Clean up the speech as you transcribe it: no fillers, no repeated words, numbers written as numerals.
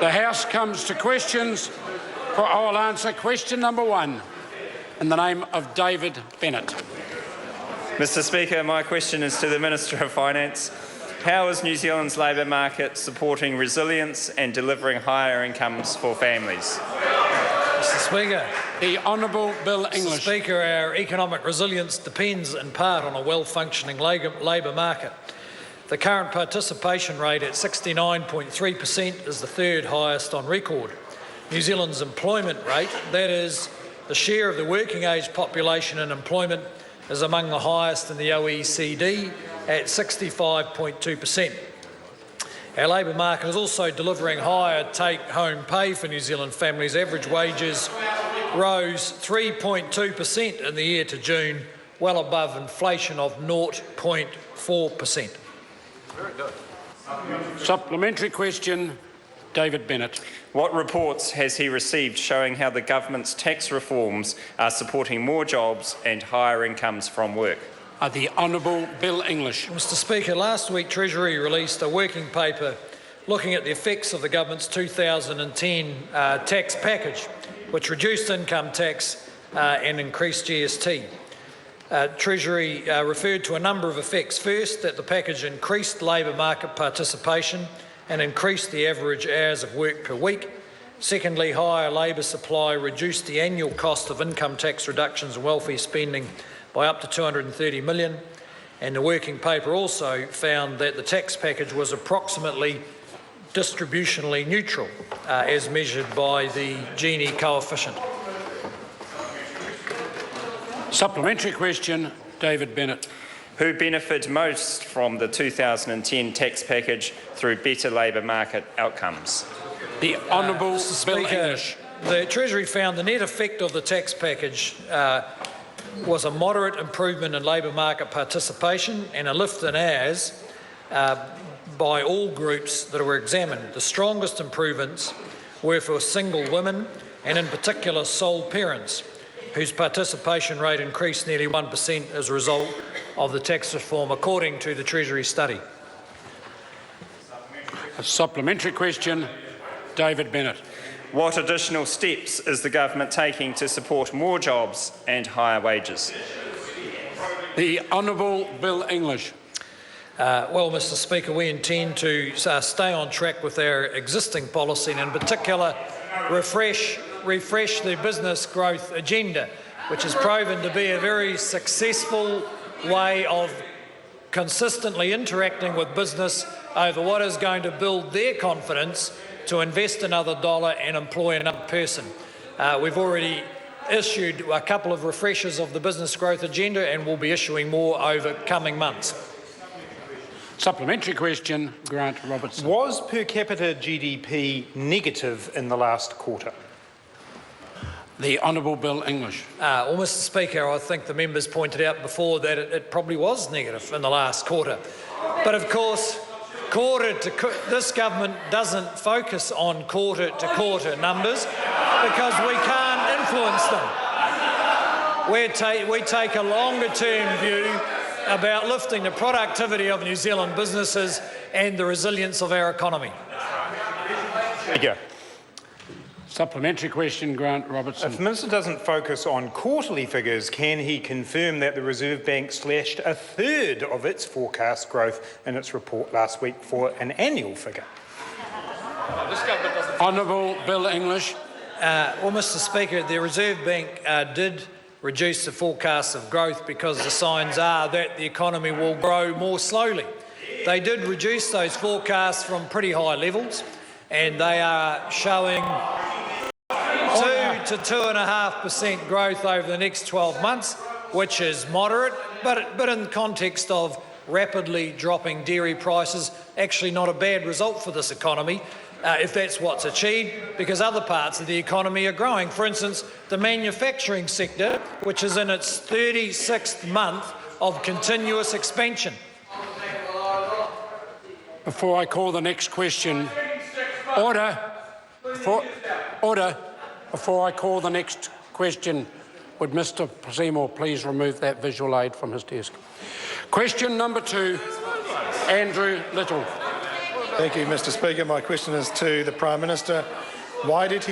The House comes to questions. I will answer question number 1 in the name of David Bennett. Mr Speaker, my question is to the Minister of Finance. How is New Zealand's labour market supporting resilience and delivering higher incomes for families? Mr Speaker. The Honourable Bill English. Mr Speaker, our economic resilience depends in part on a well-functioning labour market. The current participation rate at 69.3% is the third highest on record. New Zealand's employment rate, that is, the share of the working age population in employment, is among the highest in the OECD at 65.2%. Our labour market is also delivering higher take-home pay for New Zealand families. Average wages rose 3.2% in the year to June, well above inflation of 0.4%. Supplementary question, David Bennett. What reports has he received showing how the government's tax reforms are supporting more jobs and higher incomes from work? The Honourable Bill English. Mr Speaker, last week Treasury released a working paper looking at the effects of the government's 2010 tax package, which reduced income tax and increased GST. Treasury referred to a number of effects. First, that the package increased labour market participation and increased the average hours of work per week. Secondly, higher labour supply reduced the annual cost of income tax reductions and welfare spending by up to $230 million. And the working paper also found that the tax package was approximately distributionally neutral as measured by the Gini coefficient. Supplementary question, David Bennett. Who benefited most from the 2010 tax package through better labour market outcomes? The Honourable Bill Speaker, English. The Treasury found the net effect of the tax package was a moderate improvement in labour market participation and a lift in hours by all groups that were examined. The strongest improvements were for single women and in particular sole parents, whose participation rate increased nearly 1% as a result of the tax reform, according to the Treasury study. A supplementary question, David Bennett. What additional steps is the government taking to support more jobs and higher wages? The Honourable Bill English. Well, Mr Speaker, we intend to stay on track with our existing policy and in particular refresh the business growth agenda, which has proven to be a very successful way of consistently interacting with business over what is going to build their confidence to invest another dollar and employ another person. We've already issued a couple of refreshers of the business growth agenda and will be issuing more over coming months. Supplementary question, Grant Robertson. Was per capita GDP negative in the last quarter? The Honourable Bill English. Well, Mr Speaker, I think the members pointed out before that it probably was negative in the last quarter. But of course, this government doesn't focus on quarter-to-quarter numbers because we can't influence them. We take a longer-term view about lifting the productivity of New Zealand businesses and the resilience of our economy. Thank you. Supplementary question, Grant Robertson. If the Minister doesn't focus on quarterly figures, can he confirm that the Reserve Bank slashed a third of its forecast growth in its report last week for an annual figure? Honourable Bill English. Well, Mr Speaker, the Reserve Bank did reduce the forecast of growth because the signs are that the economy will grow more slowly. They did reduce those forecasts from pretty high levels, and they are showing 2 to 2.5% growth over the next 12 months, which is moderate, but in the context of rapidly dropping dairy prices, actually not a bad result for this economy, if that's what's achieved, because other parts of the economy are growing. For instance, the manufacturing sector, which is in its 36th month of continuous expansion. Before I call the next question, order. Before I call the next question, would Mr Seymour please remove that visual aid from his desk? Question number 2, Andrew Little. Thank you, Mr Speaker. My question is to the Prime Minister. Why did he